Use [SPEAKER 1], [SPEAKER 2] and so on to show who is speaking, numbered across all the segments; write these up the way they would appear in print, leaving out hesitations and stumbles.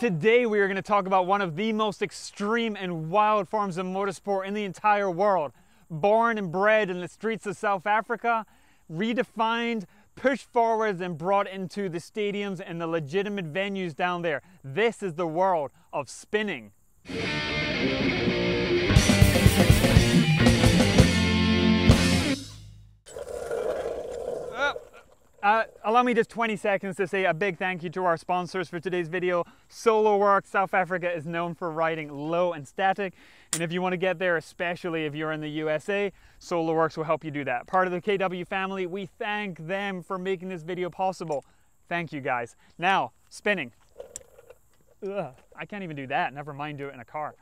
[SPEAKER 1] Today we are going to talk about one of the most extreme and wild forms of motorsport in the entire world. Born and bred in the streets of South Africa, redefined, pushed forwards and brought into the stadiums and the legitimate venues down there. This is the world of spinning. Allow me just 20 seconds to say a big thank you to our sponsors for today's video. SoloWerks South Africa is known for riding low and static, and if you want to get there, especially if you're in the USA, SoloWerks will help you do that. Part of the KW family, we thank them for making this video possible. Thank you guys. Now, spinning. Ugh, I can't even do that, never mind do it in a car.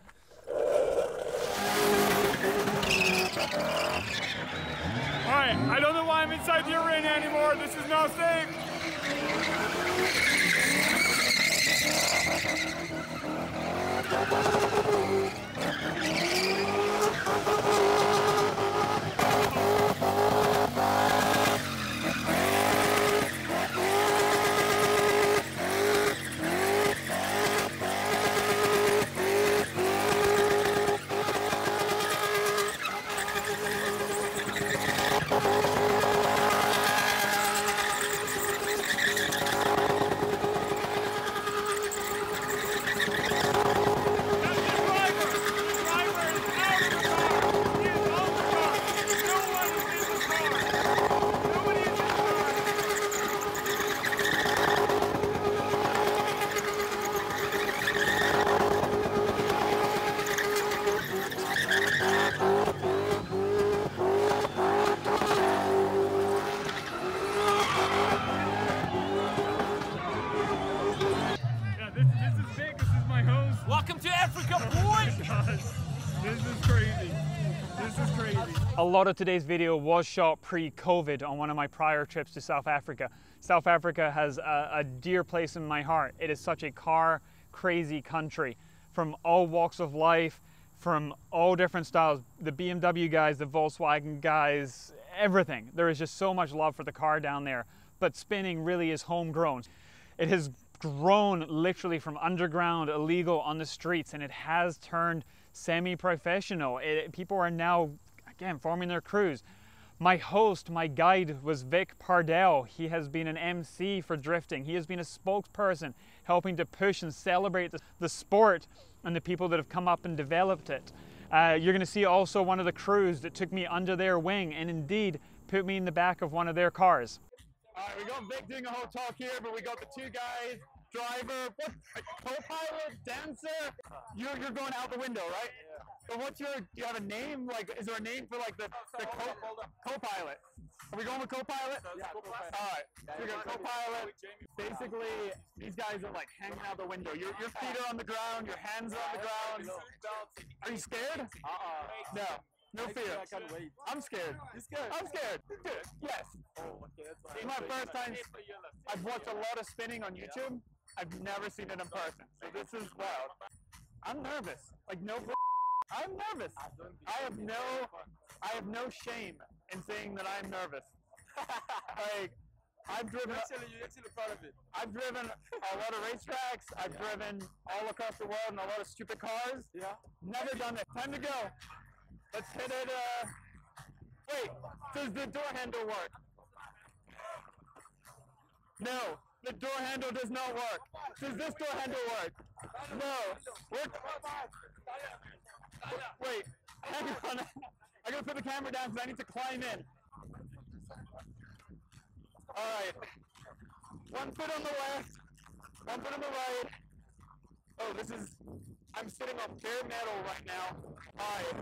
[SPEAKER 1] Alright, I don't know why I'm inside the arena anymore. This is not safe.
[SPEAKER 2] Welcome to Africa, boy!
[SPEAKER 1] This is crazy. This is crazy. A lot of today's video was shot pre-COVID on one of my prior trips to South Africa. South Africa has a dear place in my heart. It is such a car-crazy country. From all walks of life, from all different styles. The BMW guys, the Volkswagen guys, everything. There is just so much love for the car down there. But spinning really is homegrown. It has grown literally from underground, illegal on the streets, and it has turned semi-professional. People are now, again, forming their crews. My host, my guide was Pardal. He has been an MC for drifting. He has been a spokesperson helping to push and celebrate the sport and the people that have come up and developed it. You're going to see also one of the crews that took me under their wing and indeed put me in the back of one of their cars.
[SPEAKER 3] All right, we got Vic doing a whole talk here, but we got the two guys, driver, what, co-pilot, dancer. You're going out the window, right? Yeah. So what's your, do you have a name? Like, is there a name for like the co-pilot? Are we going with co-pilot? Yeah. All right, so we got co-pilot. Basically, these guys are like hanging out the window. Your feet are on the ground, your hands are on the ground. Are you scared? No. No fear. I can't wait. I'm scared. You're scared? I'm scared. Yes. Oh, okay, that's fine. It's my first time. I've watched a lot of spinning on YouTube. I've never seen it in person. So this is wild. I'm nervous. Like no. I'm nervous. I have no shame in saying that I'm nervous. Like I've driven. You're actually proud of it. I've driven a lot of racetracks. I've driven all across the world in a lot of stupid cars. Yeah. Never done it. Time to go. Let's hit it, wait, does the door handle work? No, the door handle does not work. Does this door handle work? No. Wait, hang on. I gotta put the camera down because I need to climb in. Alright. One foot on the left, one foot on the right. Oh, I'm sitting on bare metal right now. Alright.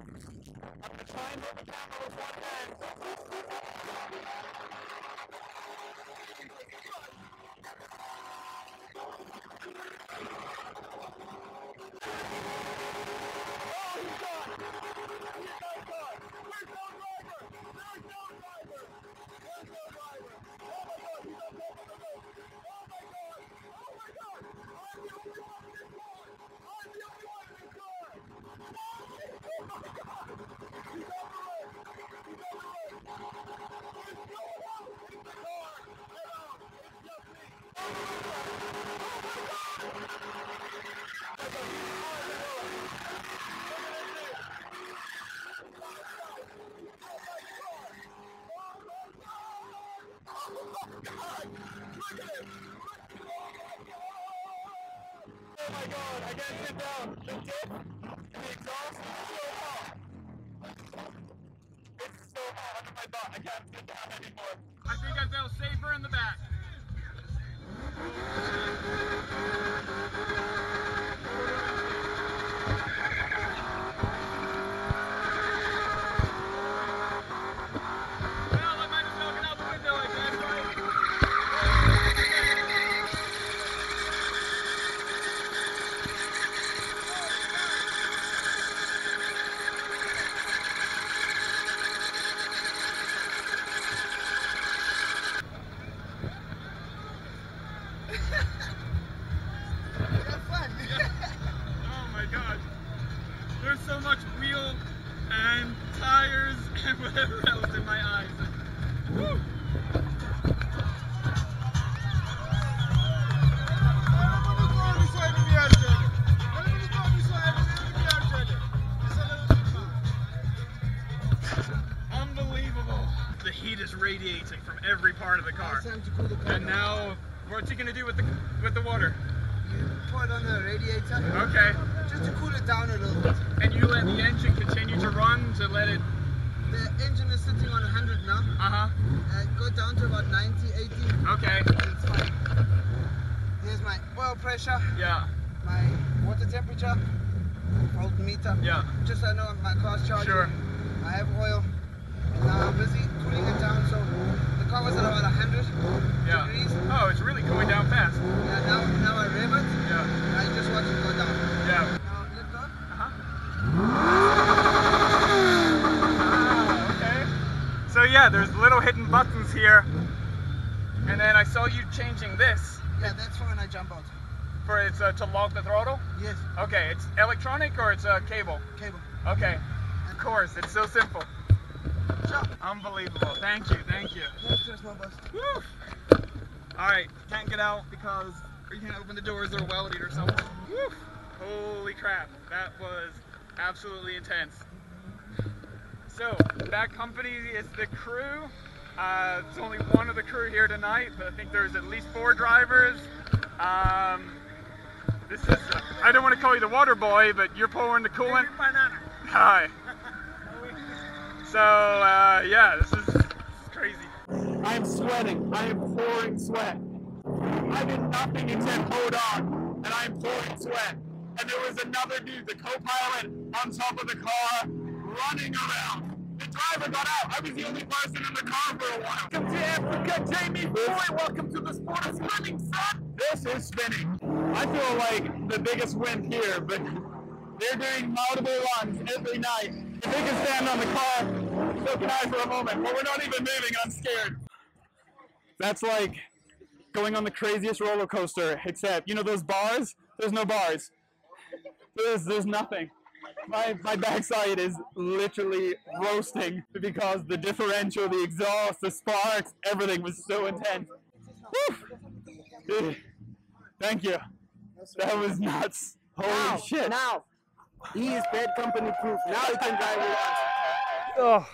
[SPEAKER 3] I'm going to try and hold the camera with one hand. Oh, he's gone! He's not gone! There's no driver! There's no driver! There's no driver! Oh my god, he's on top of the road! Oh my god! Oh my god! I'm the only one in this car! I'm the only one in this car! Oh my god! He's on the road! He's on the road! There's no one else in the car! Get out! It's just me! Oh my god! Oh my god! Oh my god, I can't sit down. The dip and the exhaust is so hot. It's so hot under my butt, I can't sit down anymore.
[SPEAKER 2] I think I feel safer in the back. Well, I might as well get out the window, I guess, right? Oh my god. There's so much wheel and tires and whatever else in my eyes. Woo! Unbelievable. The heat is radiating from every part of the car. And now, what's he gonna do with the water?
[SPEAKER 4] You pour it on the radiator.
[SPEAKER 2] Okay.
[SPEAKER 4] Just to cool it down a little bit.
[SPEAKER 2] And you let the engine continue to run to let it...
[SPEAKER 4] The engine is sitting on 100 now.
[SPEAKER 2] Uh-huh.
[SPEAKER 4] Go down to about 90, 80.
[SPEAKER 2] Okay.
[SPEAKER 4] It's fine. Here's my oil pressure,
[SPEAKER 2] Yeah.
[SPEAKER 4] my water temperature, volt meter.
[SPEAKER 2] Yeah.
[SPEAKER 4] Just so I know my car's charging.
[SPEAKER 2] Sure.
[SPEAKER 4] I have oil. Now I'm busy cooling it down, so the car was at about 100
[SPEAKER 2] Yeah.
[SPEAKER 4] degrees.
[SPEAKER 2] Oh, it's really going down fast.
[SPEAKER 4] Yeah, now I rev it.
[SPEAKER 2] Yeah.
[SPEAKER 4] I just watch it go down.
[SPEAKER 2] Yeah.
[SPEAKER 4] Now let go.
[SPEAKER 2] Okay. So yeah, there's little hidden buttons here. And then I saw you changing this
[SPEAKER 4] Yeah, that's for when I jump out.
[SPEAKER 2] for it's to lock the throttle.
[SPEAKER 4] Yes,
[SPEAKER 2] Okay, it's electronic or it's a cable?
[SPEAKER 4] cable.
[SPEAKER 2] Okay. Of course, it's so simple.
[SPEAKER 4] Sure.
[SPEAKER 2] Unbelievable. Thank you, thank you.
[SPEAKER 4] No stress, no bust.
[SPEAKER 2] Woo. Alright, can't get out because you can't open the doors, they're welded or something. Woo. Holy crap, that was absolutely intense. So, that company is the crew. It's only one of the crew here tonight, but I think there's at least 4 drivers. This is, I don't want to call you the water boy, but you're pouring the coolant. Hi. So, yeah, this is crazy.
[SPEAKER 3] I am sweating. I am pouring sweat. I did nothing except hold on, and I am pouring sweat. And there was another dude, the co-pilot, on top of the car, running around. The driver got out. I was the only person in the car for a while. Welcome to Africa, Jamie Boy. Welcome to the sport of spinning, son. This is spinning. I feel like the biggest win here, but they're doing multiple runs every night. If they can stand on the car, so can I for a moment. Well, we're not even moving, I'm scared. That's like going on the craziest roller coaster, except, you know those bars? There's no bars. There's nothing. My backside is literally roasting because the differential, the exhaust, the sparks, everything was so intense. Woo. Thank you. That was nuts. Holy shit.
[SPEAKER 4] Now, he is bad company proof. Now he can drive with us.
[SPEAKER 1] Ugh.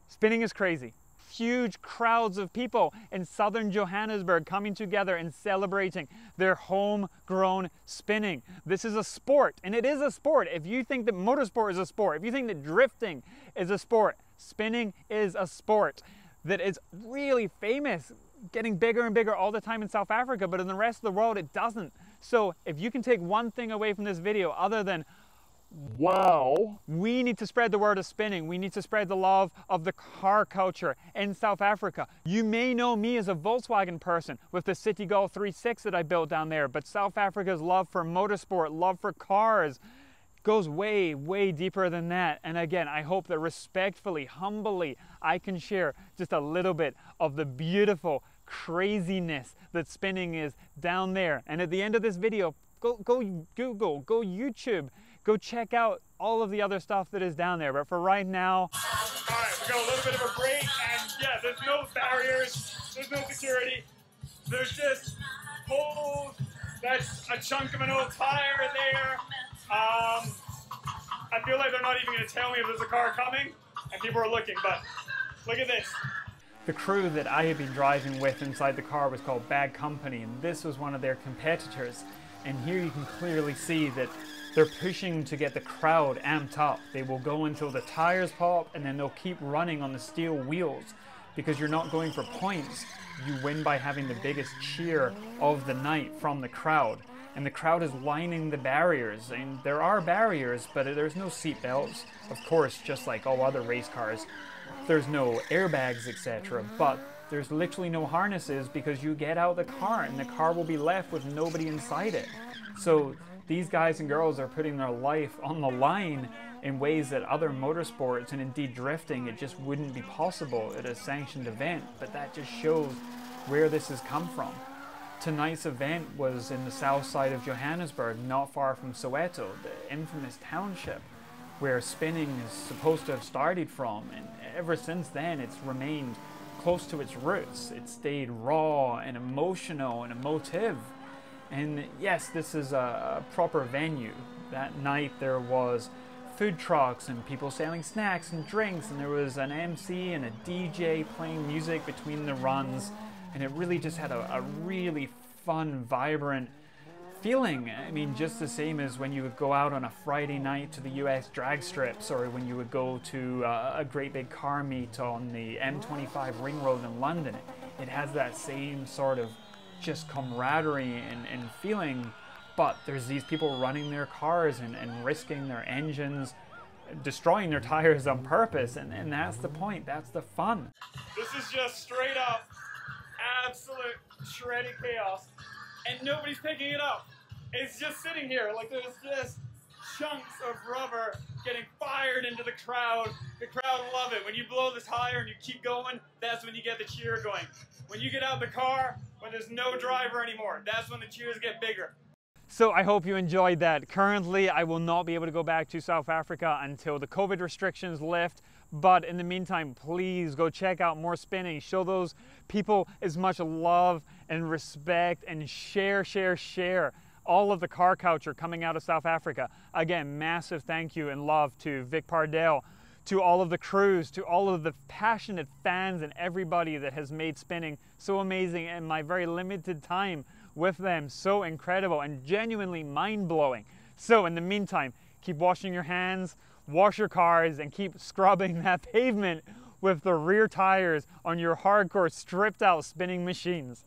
[SPEAKER 1] Spinning is crazy. Huge crowds of people in southern Johannesburg coming together and celebrating their homegrown spinning. This is a sport, and it is a sport. If you think that motorsport is a sport, if you think that drifting is a sport, spinning is a sport that is really famous, getting bigger and bigger all the time in South Africa, but in the rest of the world it doesn't. So if you can take one thing away from this video other than wow, we need to spread the word of spinning. We need to spread the love of the car culture in South Africa. You may know me as a Volkswagen person with the City Golf 3.6 that I built down there, but South Africa's love for motorsport, love for cars goes way, way deeper than that. And again, I hope that respectfully, humbly, I can share just a little bit of the beautiful craziness that spinning is down there. And at the end of this video, go Google, go YouTube, go check out all of the other stuff that is down there. But for right now...
[SPEAKER 3] All right, we got a little bit of a break, and yeah, there's no barriers, there's no security. There's just poles
[SPEAKER 1] That's a chunk of an old tire there. I feel like they're not even going to tell me if there's a car coming, and people are looking, but look at this. The crew that I had been driving with inside the car was called Bad Company, and this was one of their competitors. And here you can clearly see that they're pushing to get the crowd amped up. They will go until the tires pop, and then they'll keep running on the steel wheels, because you're not going for points. You win by having the biggest cheer of the night from the crowd. And the crowd is lining the barriers. And there are barriers, but there's no seat belts. Of course, just like all other race cars, there's no airbags, etc. But there's literally no harnesses, because you get out of the car and the car will be left with nobody inside it. So these guys and girls are putting their life on the line in ways that other motorsports and indeed drifting, it just wouldn't be possible at a sanctioned event. But that just shows where this has come from. Tonight's event was in the south side of Johannesburg, not far from Soweto, the infamous township where spinning is supposed to have started from, and ever since then it's remained close to its roots. It stayed raw and emotional and emotive. And yes, this is a proper venue. That night there was food trucks and people selling snacks and drinks, and there was an MC and a DJ playing music between the runs, and it really just had a really fun, vibrant feeling. I mean, just the same as when you would go out on a Friday night to the US drag strips, or when you would go to a great big car meet on the M25 ring road in London. It has that same sort of just camaraderie and feeling. But there's these people running their cars and risking their engines, destroying their tires on purpose, and that's the point, that's the fun. This is just straight up absolute shredded chaos, and nobody's picking it up. It's just sitting here, like there's just chunks of rubber getting fired into the crowd. The crowd love it. When you blow the tire and you keep going, that's when you get the cheer going. When you get out the car, when there's no driver anymore, that's when the cheers get bigger. So I hope you enjoyed that. Currently, I will not be able to go back to South Africa until the COVID restrictions lift. But in the meantime, please go check out more spinning. Show those people as much love and respect, and share all of the car culture coming out of South Africa. Again, massive thank you and love to Vic Pardal, to all of the crews, to all of the passionate fans and everybody that has made spinning so amazing in my very limited time with them, so incredible and genuinely mind-blowing. So in the meantime, keep washing your hands, wash your cars, and keep scrubbing that pavement with the rear tires on your hardcore stripped out spinning machines.